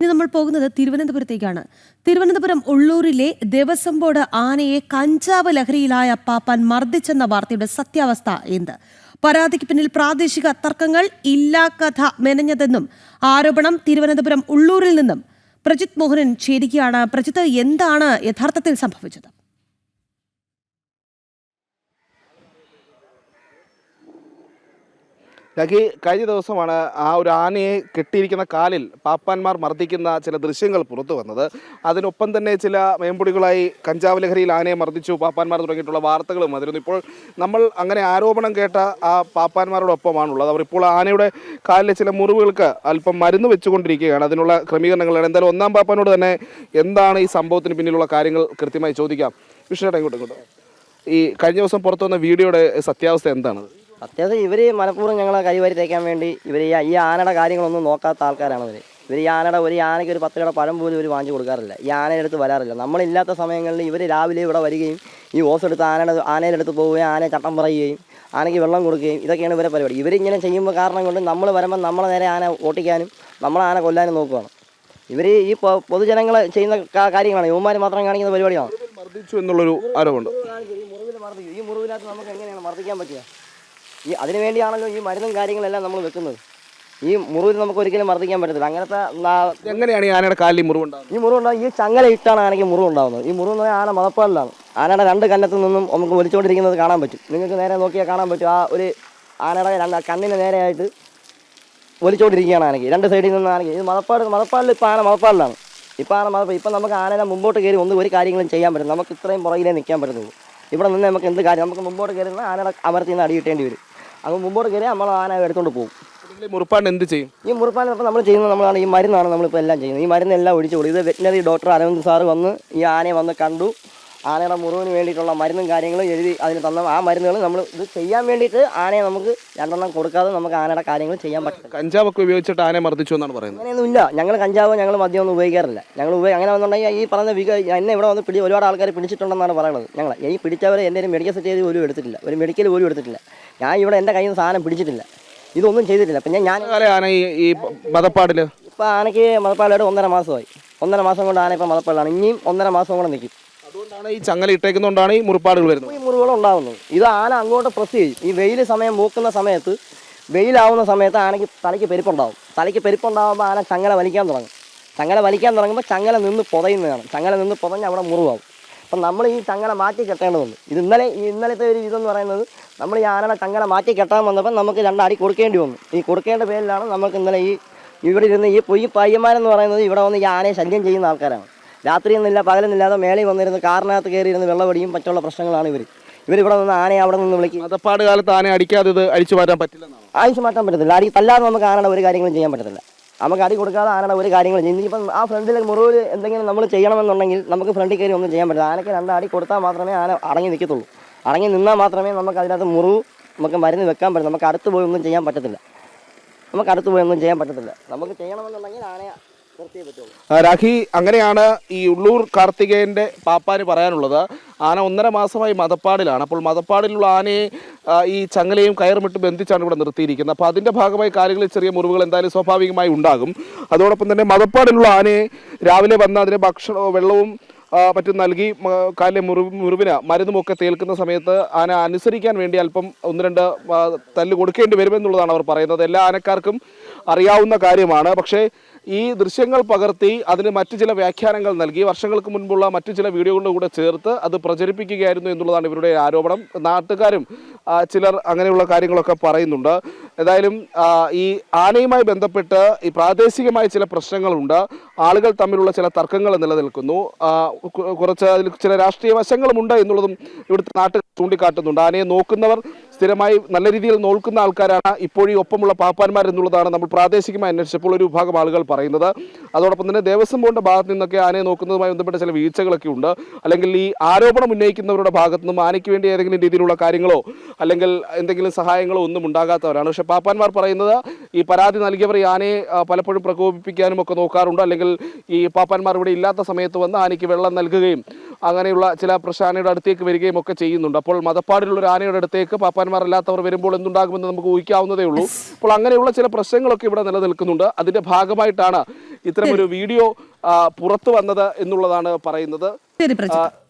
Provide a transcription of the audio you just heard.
ഇനി നമ്മൾ പോകുന്നത് തിരുവനന്തപുരത്തേക്കാണ്. തിരുവനന്തപുരം ഉള്ളൂരിലെ ദേവസ്വം ബോർഡ് ആനയെ കഞ്ചാവ് ലഹരിയിലായ പാപ്പാൻ മർദ്ദിച്ചെന്ന വാർത്തയുടെ സത്യാവസ്ഥ എന്ത്? പരാതിക്ക് പിന്നിൽ പ്രാദേശിക തർക്കങ്ങൾ, ഇല്ലാ കഥ മെനഞ്ഞതെന്നും ആരോപണം തിരുവനന്തപുരം ഉള്ളൂരിൽ നിന്നും പ്രജിത് മോഹനൻ ചേരുകയാണ്. പ്രജിത്ത്, എന്താണ് യഥാർത്ഥത്തിൽ സംഭവിച്ചത്? കഴിഞ്ഞ ദിവസമാണ് ആ ഒരു ആനയെ കെട്ടിയിരിക്കുന്ന കാലിൽ പാപ്പാന്മാർ മർദ്ദിക്കുന്ന ചില ദൃശ്യങ്ങൾ പുറത്തു വന്നത്. അതിനൊപ്പം തന്നെ ചില മേമ്പൊടികളായി കഞ്ചാവ് ലഹരിയിൽ ആനയെ മർദ്ദിച്ചു പാപ്പാന്മാർ തുടങ്ങിയിട്ടുള്ള വാർത്തകളും വന്നിരുന്നു. ഇപ്പോൾ നമ്മൾ അങ്ങനെ ആരോപണം കേട്ട ആ പാപ്പാന്മാരോടൊപ്പമാണുള്ളത്. അവർ ഇപ്പോൾ ആനയുടെ കാലിലെ ചില മുറിവുകൾക്ക് അല്പം മരുന്ന് വെച്ചുകൊണ്ടിരിക്കുകയാണ്. അതിനുള്ള ക്രമീകരണങ്ങളാണ്. എന്തായാലും ഒന്നാം പാപ്പാനോട് തന്നെ എന്താണ് ഈ സംഭവത്തിന് പിന്നിലുള്ള കാര്യങ്ങൾ കൃത്യമായി ചോദിക്കാം. വിഷ്ണുട്ട ഇങ്ങോട്ട് ഈ കഴിഞ്ഞ ദിവസം പുറത്തു വന്ന വീഡിയോയുടെ സത്യാവസ്ഥ എന്താണ്? അത്യാവശ്യം ഇവർ മനഃപൂർവ്വം ഞങ്ങളെ കൈവരി തേക്കാൻ വേണ്ടി ഇവർ ഈ ആനയുടെ കാര്യങ്ങളൊന്നും നോക്കാത്ത ആൾക്കാരാണ് ഇവർ. ഈ ആനയ്ക്ക് ഒരു 10 രൂപ പഴം പോലും ഇവർ വാങ്ങിച്ചു കൊടുക്കാറില്ല. ഈ ആനയുടെ അടുത്ത് വരാറില്ല. നമ്മളില്ലാത്ത സമയങ്ങളിൽ ഇവർ രാവിലെ ഇവിടെ വരികയും ഈ ഓസ് എടുത്ത് ആനയുടെ അടുത്ത് പോവുകയും ആനയെ ചട്ടം പറയുകയും ആനയ്ക്ക് വെള്ളം കൊടുക്കുകയും ഇതൊക്കെയാണ് ഇവരെ പരിപാടി. ഇവരിങ്ങനെ ചെയ്യുമ്പോൾ കാരണം കൊണ്ട് നമ്മൾ വരുമ്പോൾ നമ്മളെ നേരെ ആന ഓട്ടിക്കാനും നമ്മളെ ആന കൊല്ലാനും നോക്കുകയാണ്. ഇവർ ഈ പൊതുജനങ്ങൾ ചെയ്യുന്ന കാര്യങ്ങളാണ്. യുവമാർ മാത്രം കാണിക്കുന്ന പരിപാടിയാണ്. മർദ്ദിച്ചു എന്നുള്ളൊരു ആരോപണം. ഈ മുറിവിനകത്ത് നമുക്ക് എങ്ങനെയാണ് മർദ്ദിക്കാൻ പറ്റുക? അതിനു വേണ്ടിയാണല്ലോ ഈ മരുന്നും കാര്യങ്ങളെല്ലാം നമ്മൾ വെക്കുന്നത്. ഈ മുറിവിൽ നമുക്ക് ഒരിക്കലും മർദ്ദിക്കാൻ പറ്റത്തില്ല. അങ്ങനത്തെ എങ്ങനെയാണ് ഈ ആനയുടെ കാലിൽ മുറിവുണ്ടാകുന്നത്? ഈ മുറിവുണ്ടാകും ഈ ചങ്ങല ഇട്ടാണ് ആനയ്ക്ക് മുറിവുണ്ടാകുന്നത്. ഈ മുറിവ് എന്ന് പറഞ്ഞാൽ ആന മതപ്പാടിലാണ്. ആനയുടെ 2 കന്നത്തിൽ നിന്നും നമുക്ക് വലിച്ചുകൊണ്ടിരിക്കുന്നത് കാണാൻ പറ്റും. നിങ്ങൾക്ക് നേരെ നോക്കിയാൽ കാണാൻ പറ്റും. ആ ഒരു ആനയുടെ കണ്ണിന് നേരെയായിട്ട് വലിച്ചുകൊണ്ടിരിക്കുകയാണ് ആനയ്ക്ക്. 2 സൈഡിൽ നിന്ന് ആനയ്ക്ക് ഇത് മതപ്പാടിൽ ഇപ്പോൾ ആന മതപ്പാടിലാണ്. ഇപ്പം നമുക്ക് ആനയുടെ മുമ്പോട്ട് കയറി ഒരു കാര്യങ്ങളും ചെയ്യാൻ പറ്റും. നമുക്ക് ഇത്രയും പുറകിലേ നിൽക്കാൻ പറ്റുന്നുള്ളൂ. ഇവിടെ നിന്ന് നമുക്ക് എന്ത് കാര്യം, നമുക്ക് മുമ്പോട്ട് കയറുന്ന ആനയുടെ അമർത്തി നിന്ന് അടി കിട്ടേണ്ടി വരും. അങ്ങ് മുമ്പോട്ട് കയറി നമ്മൾ ആന എടുത്തുകൊണ്ട് പോകും. മുറിപ്പാൻ എന്ത് ചെയ്യും? ഈ മുറിപ്പാൻ ഇപ്പോൾ നമ്മൾ ചെയ്യുന്നത് നമ്മളാണ് ഈ മരുന്നാണ് നമ്മളിപ്പോൾ എല്ലാം ചെയ്യുന്നത്. ഈ മരുന്നെല്ലാം ഒഴിച്ചു കൊടുക്കും. ഇത് വെറ്റിനറി ഡോക്ടർ അരവിന്ദ് സാറ് വന്ന് ഈ ആനയെ വന്ന് കണ്ടു. ആനയുടെ മുറിവിന് വേണ്ടിയിട്ടുള്ള മരുന്നും കാര്യങ്ങളും എഴുതി അതിന് തന്ന ആ മരുന്നുകൾ നമ്മൾ ഇത് ചെയ്യാൻ വേണ്ടിയിട്ട് ആനയെ നമുക്ക് 2 എണ്ണം കൊടുക്കാതെ നമുക്ക് ആനയുടെ കാര്യങ്ങൾ ചെയ്യാൻ പറ്റും. കഞ്ചാവൊക്കെ ഉപയോഗിച്ചിട്ട് ആനയെ മർദ്ദിച്ചു എന്നാണ് പറയുന്നത്. അങ്ങനെയൊന്നും ഇല്ല. ഞങ്ങൾ കഞ്ചാവോ മദ്യമൊന്നും ഉപയോഗിക്കാറില്ല. അങ്ങനെ വന്നുണ്ടെങ്കിൽ ഈ പറഞ്ഞ എന്നെ ഇവിടെ വന്ന് ഒരുപാട് ആൾക്കാർ പിടിച്ചിട്ടുണ്ടെന്നാണ് പറയുന്നത്. ഞങ്ങൾ ഈ പിടിച്ചവരെ എൻ്റെ ഒരു മെഡിക്കൽ സർട്ടിഫിക്കറ്റ് പോലും എടുത്തിട്ടില്ല. ഒരു മെഡിക്കൽ പോലും എടുത്തിട്ടില്ല. ഞാൻ ഇവിടെ എൻ്റെ കയ്യിൽ നിന്ന് സാധനം പിടിച്ചിട്ടില്ല. ഇതൊന്നും ചെയ്തിട്ടില്ല. പിന്നെ ഞാൻ ആന ഈ മതപ്പാടിൽ ഇപ്പോൾ ആനയ്ക്ക് മതപ്പാടിലായിട്ട് 1.5 മാസമായി. 1.5 മാസം കൊണ്ട് ആന ഇപ്പോൾ മതപ്പാടിലാണ്. ഇനിയും 1.5 മാസം കൂടെ നിൽക്കും. അതുകൊണ്ടാണ് ഈ ചങ്ങല ഇട്ടേക്കുന്നതുകൊണ്ടാണ് ഈ മുറിപ്പാടുകൾ വരുന്നത്. ഈ മുറിവുകൾ ഉണ്ടാകുന്നത്. ഇത് ആന അങ്ങോട്ട് പ്രസ് ചെയ്യും. ഈ വെയിൽ സമയം മൂക്കുന്ന സമയത്ത്, വെയിലാവുന്ന സമയത്ത് ആനയ്ക്ക് തലയ്ക്ക് പെരുപ്പുണ്ടാവും. തലയ്ക്ക് പെരുപ്പുണ്ടാകുമ്പോൾ ആന ചങ്ങല വലിക്കാൻ തുടങ്ങും. ചങ്ങല വലിക്കാൻ തുടങ്ങുമ്പോൾ ചങ്ങല നിന്ന് പുതയുന്നതാണ്. ചങ്ങല നിന്ന് പുതഞ്ഞ് അവിടെ മുറിവാകും. അപ്പം നമ്മൾ ഈ ചങ്ങല മാറ്റി കെട്ടേണ്ടതുണ്ട്. ഇന്നലത്തെ ഒരു ഇതെന്ന് പറയുന്നത്, നമ്മൾ ഈ ആനയുടെ ചങ്ങല മാറ്റി കെട്ടാൻ വന്നപ്പോൾ നമുക്ക് 2 അടി കൊടുക്കേണ്ടി വന്നു. ഈ കൊടുക്കേണ്ട പേരിലാണ് നമുക്ക് ഇന്നലെ ഇവിടെ ഇരുന്ന് ഈ പയ്യന്മാരെന്ന് പറയുന്നത് ഇവിടെ വന്ന് ഈ ആനയെ ശല്യം ചെയ്യുന്ന ആൾക്കാരാണ്. രാത്രിയൊന്നുമില്ല പകലൊന്നുമില്ലാതെ മേളിൽ വന്നിരുന്ന് കാറിനകത്ത് കയറിയിരുന്ന് വെള്ളമടിയും മറ്റുള്ള പ്രശ്നങ്ങളാണ് ഇവരിവിടെ നിന്ന് ആനയെ അവിടെ നിന്ന് വിളിക്കും. മതപ്പാട് കാലത്ത് ആനയെ അടിക്കാതെ ഇത് അഴിച്ചു മാറ്റാൻ പറ്റില്ലെന്നാണ്. അഴിച്ചു മാറ്റാൻ പറ്റത്തില്ല. തല്ലാതെ നമുക്ക് ആനയുടെ ഒരു കാര്യങ്ങളും ചെയ്യാൻ പറ്റത്തില്ല. നമുക്ക് അടി കൊടുക്കാതെ ആനയുടെ ഒരു കാര്യങ്ങളും ചെയ്യും. ഇപ്പം ആ ഫ്രണ്ടിൽ മുറിവിൽ എന്തെങ്കിലും നമ്മൾ ചെയ്യണമെന്നുണ്ടെങ്കിൽ നമുക്ക് ഫ്രണ്ടിൽ കയറി ഒന്നും ചെയ്യാൻ പറ്റില്ല. ആനയ്ക്ക് 2 അടി കൊടുത്താൽ മാത്രമേ ആന അടങ്ങി നിൽക്കത്തുള്ളൂ. അടങ്ങി നിന്നാൽ മാത്രമേ നമുക്ക് അതിനകത്ത് മുറിവ് നമുക്ക് മരുന്ന് വെക്കാൻ പറ്റും. നമുക്ക് അടുത്ത് പോയി ഒന്നും ചെയ്യാൻ പറ്റത്തില്ല. നമുക്ക് ചെയ്യണമെന്നുണ്ടെങ്കിൽ ആനയെ രാഖി, അങ്ങനെയാണ് ഈ ഉള്ളൂർ കാർത്തികേയൻ്റെ പാപ്പാന് പറയാനുള്ളത്. ആന 1.5 മാസമായി മതപ്പാടിലാണ്. അപ്പോൾ മതപ്പാടിലുള്ള ആനയെ ഈ ചങ്ങലയും കയറുമിട്ട് ബന്ധിച്ചാണ് ഇവിടെ നിർത്തിയിരിക്കുന്നത്. അപ്പോൾ അതിൻ്റെ ഭാഗമായി കാലുകളിൽ ചെറിയ മുറിവുകൾ എന്തായാലും സ്വാഭാവികമായി ഉണ്ടാകും. അതോടൊപ്പം തന്നെ മതപ്പാടിലുള്ള ആനയെ രാവിലെ വന്ന് അതിന് വെള്ളവും മറ്റും നൽകി കാലിലെ മുറിവിന് മരുന്നുമൊക്കെ തേൽക്കുന്ന സമയത്ത് ആന അനുസരിക്കാൻ വേണ്ടി അല്പം 1-2 തല്ല് കൊടുക്കേണ്ടി വരുമെന്നുള്ളതാണ് അവർ പറയുന്നത്. എല്ലാ ആനക്കാർക്കും അറിയാവുന്ന കാര്യമാണ്. പക്ഷേ ഈ ദൃശ്യങ്ങൾ പകർത്തി അതിന് മറ്റു ചില വ്യാഖ്യാനങ്ങൾ നൽകി വർഷങ്ങൾക്ക് മുൻപുള്ള മറ്റു ചില വീഡിയോകളുടെ കൂടെ ചേർത്ത് അത് പ്രചരിപ്പിക്കുകയായിരുന്നു എന്നുള്ളതാണ് ഇവരുടെ ആരോപണം. നാട്ടുകാരും ചിലർ അങ്ങനെയുള്ള കാര്യങ്ങളൊക്കെ പറയുന്നുണ്ട്. ഏതായാലും ഈ ആനയുമായി ബന്ധപ്പെട്ട് ഈ പ്രാദേശികമായ ചില പ്രശ്നങ്ങളുണ്ട്. ആളുകൾ തമ്മിലുള്ള ചില തർക്കങ്ങൾ നിലനിൽക്കുന്നു. കുറച്ച് അതിൽ ചില രാഷ്ട്രീയ വശങ്ങളുമുണ്ട് എന്നുള്ളതും ഇവിടുത്തെ നാട്ടുകാർ ചൂണ്ടിക്കാട്ടുന്നുണ്ട്. ആനയെ നോക്കുന്നവർ സ്ഥിരമായി നല്ല രീതിയിൽ നോക്കുന്ന ആൾക്കാരാണ് ഇപ്പോഴീ ഒപ്പമുള്ള പാപ്പാന്മാർ എന്നുള്ളതാണ് നമ്മൾ പ്രാദേശികമായി അന്വേഷിച്ചപ്പോൾ ഒരു വിഭാഗം ആളുകൾ പറയുന്നത്. അതോടൊപ്പം തന്നെ ദേവസ്വം ബോർഡിന്റെ ഭാഗത്ത് നിന്നൊക്കെ ആനയെ നോക്കുന്നതുമായി ബന്ധപ്പെട്ട ചില വീഴ്ചകളൊക്കെ ഉണ്ട്. അല്ലെങ്കിൽ ഈ ആരോപണം ഉന്നയിക്കുന്നവരുടെ ഭാഗത്തു നിന്നും ആനയ്ക്ക് വേണ്ടി ഏതെങ്കിലും രീതിയിലുള്ള കാര്യങ്ങളോ അല്ലെങ്കിൽ എന്തെങ്കിലും സഹായങ്ങളോ ഒന്നും ഉണ്ടാകാത്തവരാണ്. പക്ഷേ പാപ്പാന്മാർ പറയുന്നത് ഈ പരാതി നൽകിയവർ ഈ ആനയെ പലപ്പോഴും പ്രകോപിപ്പിക്കാനും ഒക്കെ നോക്കാറുണ്ട്. അല്ലെങ്കിൽ ഈ പാപ്പാന്മാർ ഇവിടെ ഇല്ലാത്ത സമയത്ത് വന്ന് ആനയ്ക്ക് വെള്ളം നൽകുകയും അങ്ങനെയുള്ള ചില പ്രശാനയുടെ അടുത്തേക്ക് വരികയും ഒക്കെ ചെയ്യുന്നുണ്ട്. അപ്പോൾ മതപ്പാടിലുള്ള ഒരു ആനയുടെ അടുത്തേക്ക് പാപ്പാന്മാരല്ലാത്തവർ വരുമ്പോൾ എന്തുണ്ടാകുമെന്ന് നമുക്ക് ഊഹിക്കാവുന്നതേ ഉള്ളൂ. അപ്പോൾ അങ്ങനെയുള്ള ചില പ്രശ്നങ്ങളൊക്കെ ഇവിടെ നിലനിൽക്കുന്നുണ്ട്. അതിന്റെ ഭാഗമായിട്ടാണ് ഇത്തരമൊരു വീഡിയോ പുറത്തു വന്നത് എന്നുള്ളതാണ് പറയുന്നത്. ശരി പ്രജിത്ത്.